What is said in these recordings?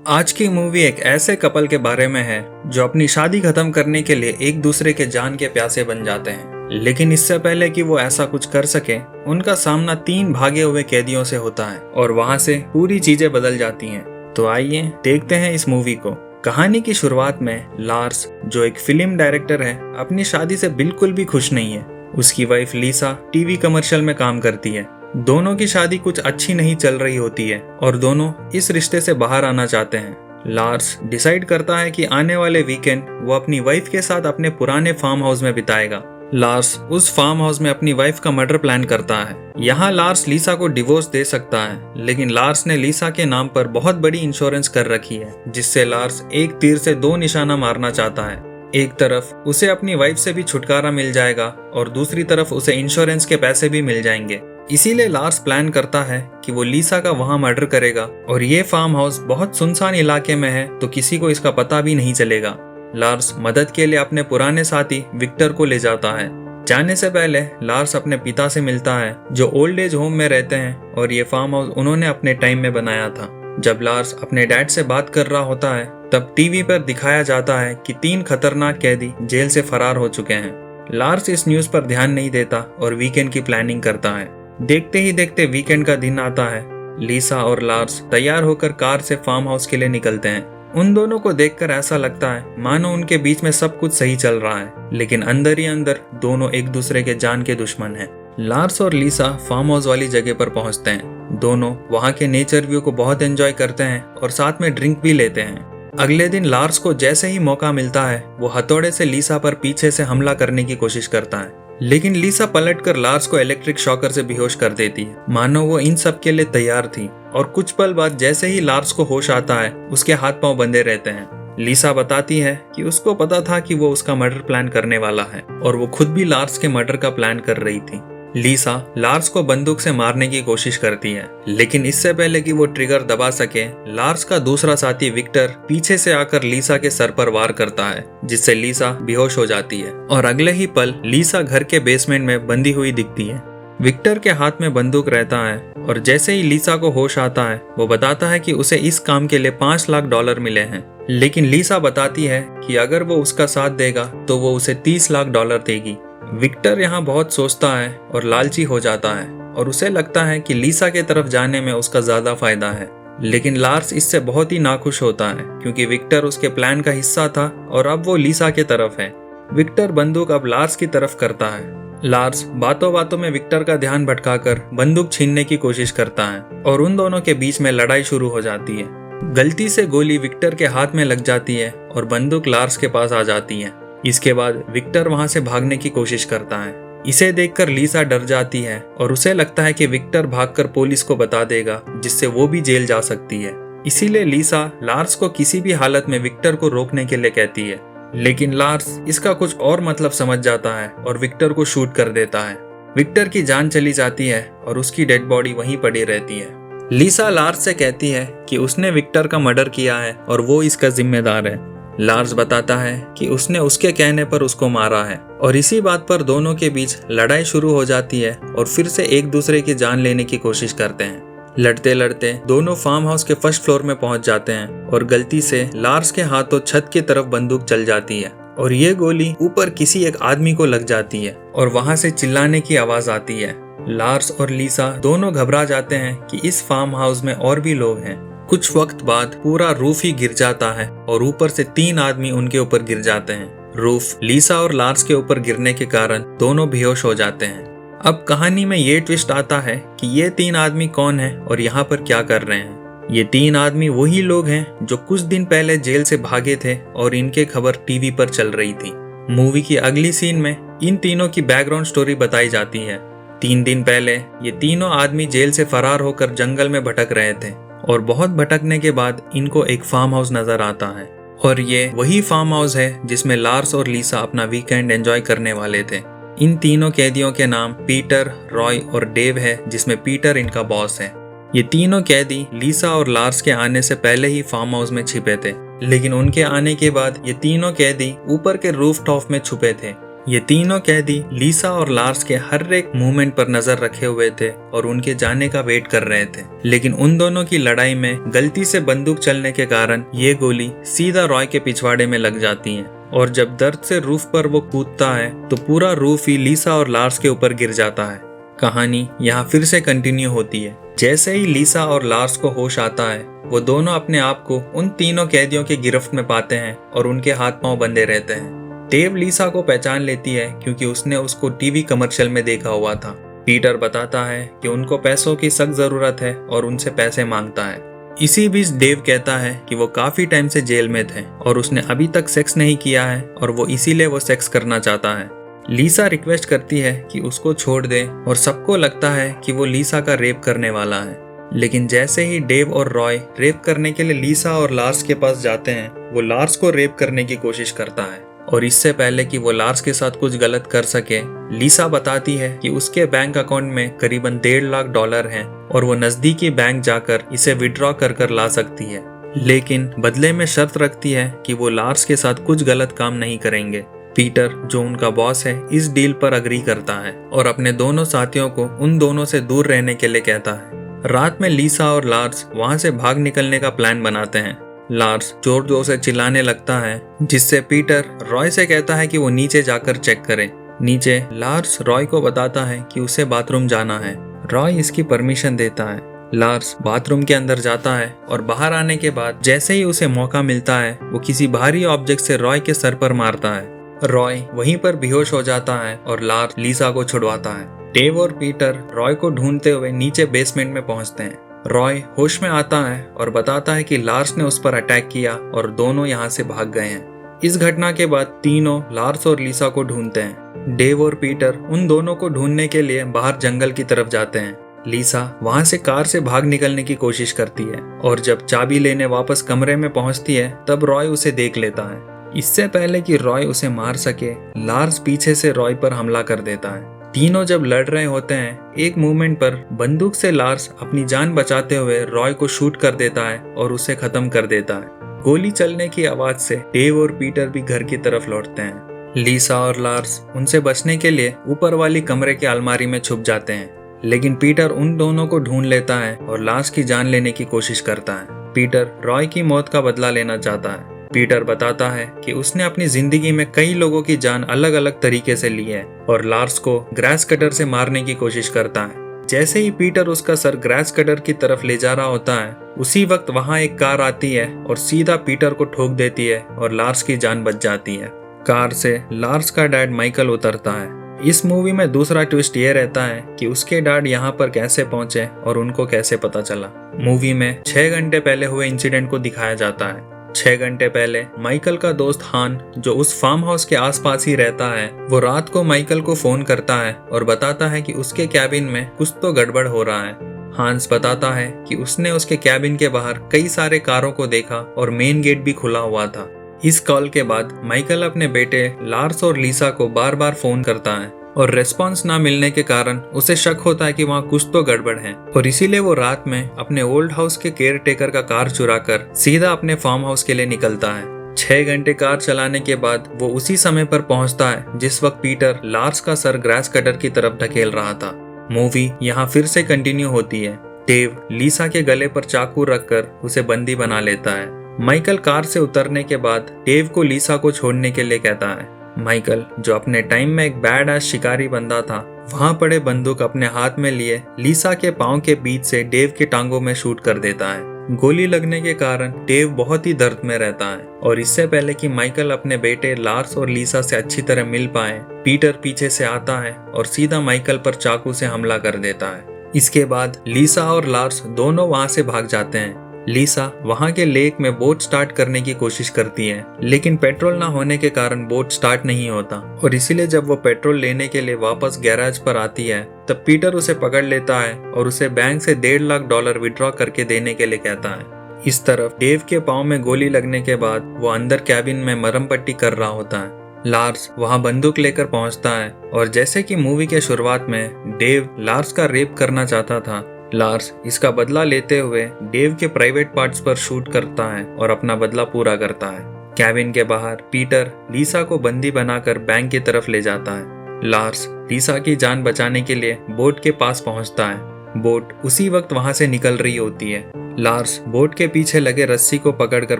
आज की मूवी एक ऐसे कपल के बारे में है जो अपनी शादी खत्म करने के लिए एक दूसरे के जान के प्यासे बन जाते हैं। लेकिन इससे पहले कि वो ऐसा कुछ कर सके, उनका सामना 3 भागे हुए कैदियों से होता है और वहां से पूरी चीजें बदल जाती हैं। तो आइए देखते हैं इस मूवी को। कहानी की शुरुआत में लार्स, जो एक फिल्म डायरेक्टर है, अपनी शादी से बिल्कुल भी खुश नहीं है। उसकी वाइफ लीसा टीवी कमर्शियल में काम करती है। दोनों की शादी कुछ अच्छी नहीं चल रही होती है और दोनों इस रिश्ते से बाहर आना चाहते हैं। लार्स डिसाइड करता है कि आने वाले वीकेंड वो अपनी वाइफ के साथ अपने पुराने फार्म हाउस में बिताएगा। लार्स उस फार्म हाउस में अपनी वाइफ का मर्डर प्लान करता है। यहाँ लार्स लीसा को डिवोर्स दे सकता है, लेकिन लार्स ने लीसा के नाम पर बहुत बड़ी इंश्योरेंस कर रखी है, जिससे लार्स एक तीर से 2 निशाना मारना चाहता है। एक तरफ उसे अपनी वाइफ से भी छुटकारा मिल जाएगा और दूसरी तरफ उसे इंश्योरेंस के पैसे भी मिल जाएंगे। इसीलिए लार्स प्लान करता है कि वो लीसा का वहां मर्डर करेगा और ये फार्म हाउस बहुत सुनसान इलाके में है, तो किसी को इसका पता भी नहीं चलेगा। लार्स मदद के लिए अपने पुराने साथी विक्टर को ले जाता है। जाने से पहले लार्स अपने पिता से मिलता है, जो ओल्ड एज होम में रहते हैं और ये फार्म हाउस उन्होंने अपने टाइम में बनाया था। जब लार्स अपने डैड से बात कर रहा होता है, तब टीवी पर दिखाया जाता है कि 3 खतरनाक कैदी जेल से फरार हो चुके हैं। लार्स इस न्यूज पर ध्यान नहीं देता और वीकेंड की प्लानिंग करता है। देखते ही देखते वीकेंड का दिन आता है। लीसा और लार्स तैयार होकर कार से फार्म हाउस के लिए निकलते हैं। उन दोनों को देखकर ऐसा लगता है मानो उनके बीच में सब कुछ सही चल रहा है, लेकिन अंदर ही अंदर दोनों एक दूसरे के जान के दुश्मन हैं। लार्स और लीसा फार्म हाउस वाली जगह पर पहुंचते हैं। दोनों वहां के नेचर व्यू को बहुत एंजॉय करते हैं और साथ में ड्रिंक भी लेते हैं। अगले दिन लार्स को जैसे ही मौका मिलता है, वो हथौड़े से लीसा पर पीछे से हमला करने की कोशिश करता है, लेकिन लीसा पलटकर लार्स को इलेक्ट्रिक शॉकर से बेहोश कर देती है, मानो वो इन सब के लिए तैयार थी। और कुछ पल बाद जैसे ही लार्स को होश आता है, उसके हाथ पांव बंधे रहते हैं। लीसा बताती है कि उसको पता था कि वो उसका मर्डर प्लान करने वाला है और वो खुद भी लार्स के मर्डर का प्लान कर रही थी। लीसा लार्स को बंदूक से मारने की कोशिश करती है, लेकिन इससे पहले कि वो ट्रिगर दबा सके, लार्स का दूसरा साथी विक्टर पीछे से आकर लीसा के सर पर वार करता है, जिससे लीसा बेहोश हो जाती है और अगले ही पल लीसा घर के बेसमेंट में बंधी हुई दिखती है। विक्टर के हाथ में बंदूक रहता है और जैसे ही लीसा को होश आता है, वो बताता है कि उसे इस काम के लिए $5 लाख मिले हैं। लेकिन लीसा बताती है कि अगर वो उसका साथ देगा तो वो उसे $30 लाख देगी। विक्टर यहाँ बहुत सोचता है और लालची हो जाता है और उसे लगता है कि लीसा के तरफ जाने में उसका ज्यादा फायदा है। लेकिन लार्स इससे बहुत ही नाखुश होता है, क्योंकि विक्टर उसके प्लान का हिस्सा था और अब वो लीसा के तरफ है। विक्टर बंदूक अब लार्स की तरफ करता है। लार्स बातों बातों में विक्टर का ध्यान भटकाकर बंदूक छीनने की कोशिश करता है और उन दोनों के बीच में लड़ाई शुरू हो जाती है। गलती से गोली विक्टर के हाथ में लग जाती है और बंदूक लार्स के पास आ जाती है। इसके बाद विक्टर वहां से भागने की कोशिश करता है। इसे देखकर लीसा डर जाती है और उसे लगता है कि विक्टर भागकर पुलिस को बता देगा, जिससे वो भी जेल जा सकती है। इसीलिए लीसा लार्स को किसी भी हालत में विक्टर को रोकने के लिए कहती है, लेकिन लार्स इसका कुछ और मतलब समझ जाता है और विक्टर को शूट कर देता है। विक्टर की जान चली जाती है और उसकी डेड बॉडी वहीं पड़ी रहती है। लीसा लार्स से कहती है कि उसने विक्टर का मर्डर किया है और वो इसका जिम्मेदार है। लार्स बताता है कि उसने उसके कहने पर उसको मारा है और इसी बात पर दोनों के बीच लड़ाई शुरू हो जाती है और फिर से एक दूसरे की जान लेने की कोशिश करते हैं। लड़ते लड़ते दोनों फार्म हाउस के फर्स्ट फ्लोर में पहुंच जाते हैं और गलती से लार्स के हाथों छत की तरफ बंदूक चल जाती है और ये गोली ऊपर किसी एक आदमी को लग जाती है और वहां से चिल्लाने की आवाज आती है। लार्स और लीसा दोनों घबरा जाते हैं कि इस फार्म हाउस में और भी लोग हैं। कुछ वक्त बाद पूरा रूफ ही गिर जाता है और ऊपर से 3 आदमी उनके ऊपर गिर जाते हैं। रूफ लीसा और लार्स के ऊपर गिरने के कारण दोनों बेहोश हो जाते हैं। अब कहानी में ये ट्विस्ट आता है कि ये 3 आदमी कौन हैं और यहाँ पर क्या कर रहे हैं। ये 3 आदमी वही लोग हैं जो कुछ दिन पहले जेल से भागे थे और इनके खबर टीवी पर चल रही थी। मूवी की अगली सीन में इन तीनों की बैकग्राउंड स्टोरी बताई जाती है। 3 दिन पहले ये तीनों आदमी जेल से फरार होकर जंगल में भटक रहे थे और बहुत भटकने के बाद इनको एक फार्म हाउस नजर आता है और ये वही फार्म हाउस है जिसमें लार्स और लीसा अपना वीकेंड एंजॉय करने वाले थे। इन तीनों कैदियों के नाम पीटर, रॉय और डेव है, जिसमें पीटर इनका बॉस है। ये तीनों कैदी लीसा और लार्स के आने से पहले ही फार्म हाउस में छिपे थे, लेकिन उनके आने के बाद ये तीनों कैदी ऊपर के रूफ टॉप में छुपे थे। ये तीनों कैदी लीसा और लार्स के हर एक मूवमेंट पर नजर रखे हुए थे और उनके जाने का वेट कर रहे थे। लेकिन उन दोनों की लड़ाई में गलती से बंदूक चलने के कारण ये गोली सीधा रॉय के पिछवाड़े में लग जाती है और जब दर्द से रूफ पर वो कूदता है तो पूरा रूफ ही लीसा और लार्स के ऊपर गिर जाता है। कहानी यहाँ फिर से कंटिन्यू होती है। जैसे ही लीसा और लार्स को होश आता है वो दोनों अपने आप को उन तीनों कैदियों की गिरफ्त में पाते हैं और उनके हाथ पांव बंधे रहते हैं। डेव लीसा को पहचान लेती है क्योंकि उसने उसको टीवी कमर्शियल में देखा हुआ था। पीटर बताता है कि उनको पैसों की सख्त जरूरत है और उनसे पैसे मांगता है। इसी बीच डेव कहता है कि वो काफी टाइम से जेल में थे और उसने अभी तक सेक्स नहीं किया है और वो इसीलिए वो सेक्स करना चाहता है। लीसा रिक्वेस्ट करती है कि उसको छोड़ दे और सबको लगता है कि वो लीसा का रेप करने वाला है। लेकिन जैसे ही डेव और रॉय रेप करने के लिए लीसा और लार्स के पास जाते हैं वो लार्स को रेप करने की कोशिश करता है और इससे पहले कि वो लार्स के साथ कुछ गलत कर सके लीसा बताती है कि उसके बैंक अकाउंट में करीबन $1.5 लाख हैं और वो नजदीकी बैंक जाकर इसे विड्रॉ कर ला सकती है। लेकिन बदले में शर्त रखती है कि वो लार्स के साथ कुछ गलत काम नहीं करेंगे। पीटर जो उनका बॉस है इस डील पर अग्री करता है और अपने दोनों साथियों को उन दोनों से दूर रहने के लिए कहता है। रात में लीसा और लार्स वहां से भाग निकलने का प्लान बनाते हैं। लार्स जोर जोर से चिल्लाने लगता है जिससे पीटर रॉय से कहता है कि वो नीचे जाकर चेक करे। नीचे लार्स रॉय को बताता है कि उसे बाथरूम जाना है। रॉय इसकी परमिशन देता है। लार्स बाथरूम के अंदर जाता है और बाहर आने के बाद जैसे ही उसे मौका मिलता है वो किसी भारी ऑब्जेक्ट से रॉय के सर पर मारता है। रॉय वहीं पर बेहोश हो जाता है और लार्स लीसा को छुड़वाता है। डेव और पीटर रॉय को ढूंढते हुए नीचे बेसमेंट में पहुंचते हैं। रॉय होश में आता है और बताता है कि लार्स ने उस पर अटैक किया और दोनों यहाँ से भाग गए हैं। इस घटना के बाद तीनों लार्स और लीसा को ढूंढते हैं। डेव और पीटर उन दोनों को ढूंढने के लिए बाहर जंगल की तरफ जाते हैं। लीसा वहां से कार से भाग निकलने की कोशिश करती है और जब चाबी लेने वापस कमरे में पहुंचती है तब रॉय उसे देख लेता है। इससे पहले कि रॉय उसे मार सके लार्स पीछे से रॉय पर हमला कर देता है। तीनों जब लड़ रहे होते हैं एक मूवमेंट पर बंदूक से लार्स अपनी जान बचाते हुए रॉय को शूट कर देता है और उसे खत्म कर देता है। गोली चलने की आवाज से डेव और पीटर भी घर की तरफ लौटते हैं। लीसा और लार्स उनसे बचने के लिए ऊपर वाली कमरे की अलमारी में छुप जाते हैं। लेकिन पीटर उन दोनों को ढूंढ लेता है और लार्स की जान लेने की कोशिश करता है। पीटर रॉय की मौत का बदला लेना चाहता है। पीटर बताता है कि उसने अपनी जिंदगी में कई लोगों की जान अलग अलग तरीके से ली है और लार्स को ग्रास कटर से मारने की कोशिश करता है। जैसे ही पीटर उसका सर ग्रास कटर की तरफ ले जा रहा होता है उसी वक्त वहां एक कार आती है और सीधा पीटर को ठोक देती है और लार्स की जान बच जाती है। कार से लार्स का डैड माइकल उतरता है। इस मूवी में दूसरा ट्विस्ट ये रहता है कि उसके डैड यहाँ पर कैसे पहुंचे और उनको कैसे पता चला। मूवी में 6 घंटे पहले हुए इंसिडेंट को दिखाया जाता है। 6 घंटे पहले माइकल का दोस्त हान जो उस फार्म हाउस के आसपास ही रहता है वो रात को माइकल को फोन करता है और बताता है कि उसके कैबिन में कुछ तो गड़बड़ हो रहा है। हांस बताता है कि उसने उसके कैबिन के बाहर कई सारे कारों को देखा और मेन गेट भी खुला हुआ था। इस कॉल के बाद माइकल अपने बेटे लार्स और लीसा को बार बार फोन करता है और रेस्पॉन्स ना मिलने के कारण उसे शक होता है कि वहाँ कुछ तो गड़बड़ है और इसीलिए वो रात में अपने ओल्ड हाउस के केयर टेकर का कार चुराकर सीधा अपने फार्म हाउस के लिए निकलता है। 6 घंटे कार चलाने के बाद वो उसी समय पर पहुंचता है जिस वक्त पीटर लार्स का सर ग्रास कटर की तरफ ढकेल रहा था। मूवी यहाँ फिर से कंटिन्यू होती है। डेव लीसा के गले पर चाकू रखकर उसे बंदी बना लेता है। माइकल कार से उतरने के बाद डेव को लीसा को छोड़ने के लिए कहता है। माइकल जो अपने टाइम में एक बैड एस शिकारी बंदा था वहां पड़े बंदूक अपने हाथ में लिए लीसा के पांव के बीच से डेव के टांगों में शूट कर देता है। गोली लगने के कारण डेव बहुत ही दर्द में रहता है और इससे पहले कि माइकल अपने बेटे लार्स और लीसा से अच्छी तरह मिल पाए पीटर पीछे से आता है और सीधा माइकल पर चाकू से हमला कर देता है। इसके बाद लीसा और लार्स दोनों वहां से भाग जाते हैं। लीसा वहां के लेक में बोट स्टार्ट करने की कोशिश करती है लेकिन पेट्रोल ना होने के कारण बोट स्टार्ट नहीं होता और इसीलिए जब वो पेट्रोल लेने के लिए वापस गैराज पर आती है तब पीटर उसे पकड़ लेता है और उसे बैंक से $1.5 लाख विड्रॉ करके देने के लिए कहता है। इस तरफ डेव के पांव में गोली लगने के बाद वो अंदर कैबिन में मरहम पट्टी कर रहा होता है। लार्स वहां बंदूक लेकर पहुंचता है और जैसे कि मूवी के शुरुआत में डेव लार्स का रेप करना चाहता था, लार्स इसका बदला लेते हुए डेव के प्राइवेट पार्ट्स पर शूट करता है और अपना बदला पूरा करता है। कैबिन के बाहर पीटर लीसा को बंदी बनाकर बैंक की तरफ ले जाता है। लार्स लीसा की जान बचाने के लिए बोट के पास पहुंचता है। बोट उसी वक्त वहां से निकल रही होती है। लार्स बोट के पीछे लगे रस्सी को पकड़कर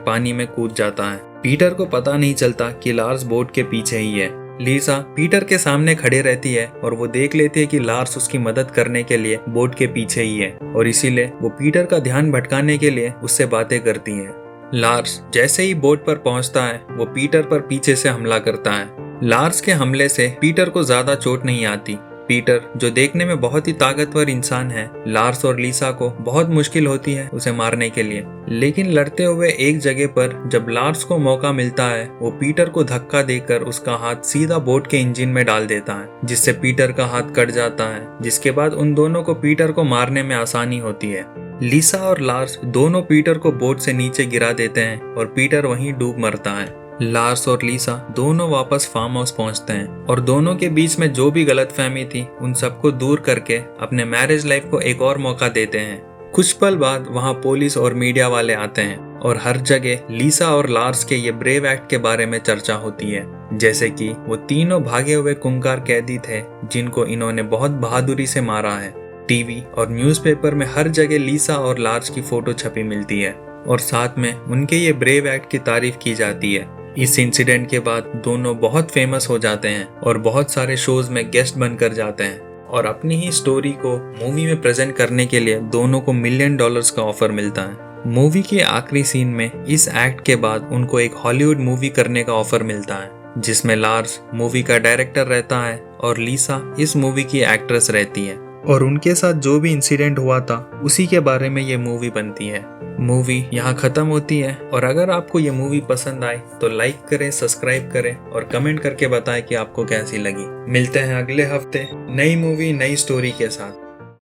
पानी में कूद जाता है। पीटर को पता नहीं चलता कि लार्स बोट के पीछे ही है। लीसा पीटर के सामने खड़े रहती है और वो देख लेती है कि लार्स उसकी मदद करने के लिए बोट के पीछे ही है और इसीलिए वो पीटर का ध्यान भटकाने के लिए उससे बातें करती है। लार्स जैसे ही बोट पर पहुंचता है वो पीटर पर पीछे से हमला करता है। लार्स के हमले से पीटर को ज्यादा चोट नहीं आती। पीटर जो देखने में बहुत ही ताकतवर इंसान है, लार्स और लीसा को बहुत मुश्किल होती है उसे मारने के लिए। लेकिन लड़ते हुए एक जगह पर जब लार्स को मौका मिलता है वो पीटर को धक्का देकर उसका हाथ सीधा बोट के इंजन में डाल देता है, जिससे पीटर का हाथ कट जाता है, जिसके बाद उन दोनों को पीटर को मारने में आसानी होती है। लीसा और लार्स दोनों पीटर को बोट से नीचे गिरा देते हैं और पीटर वहीं डूब मरता है। लार्स और लीसा दोनों वापस फार्म हाउस पहुंचते हैं और दोनों के बीच में जो भी गलतफहमी थी उन सबको दूर करके अपने मैरिज लाइफ को एक और मौका देते हैं। कुछ पल बाद वहां पुलिस और मीडिया वाले आते हैं और हर जगह लीसा और लार्स के ये ब्रेव एक्ट के बारे में चर्चा होती है, जैसे कि वो तीनों भागे हुए कुंकार कैदी थे जिनको इन्होंने बहुत बहादुरी से मारा है। टीवी और न्यूज़पेपर में हर जगह लीसा और लार्स की फोटो छपी मिलती है और साथ में उनके ये ब्रेव एक्ट की तारीफ की जाती है। इस इंसिडेंट के बाद दोनों बहुत फेमस हो जाते हैं और बहुत सारे शोज में गेस्ट बनकर जाते हैं और अपनी ही स्टोरी को मूवी में प्रेजेंट करने के लिए दोनों को $1 मिलियन का ऑफर मिलता है। मूवी के आखिरी सीन में इस एक्ट के बाद उनको एक हॉलीवुड मूवी करने का ऑफर मिलता है, जिसमें लार्स मूवी का डायरेक्टर रहता है और लीसा इस मूवी की एक्ट्रेस रहती है और उनके साथ जो भी इंसिडेंट हुआ था उसी के बारे में ये मूवी बनती है। मूवी यहाँ खत्म होती है और अगर आपको ये मूवी पसंद आए तो लाइक करें, सब्सक्राइब करें और कमेंट करके बताएं कि आपको कैसी लगी। मिलते हैं अगले हफ्ते नई मूवी नई स्टोरी के साथ।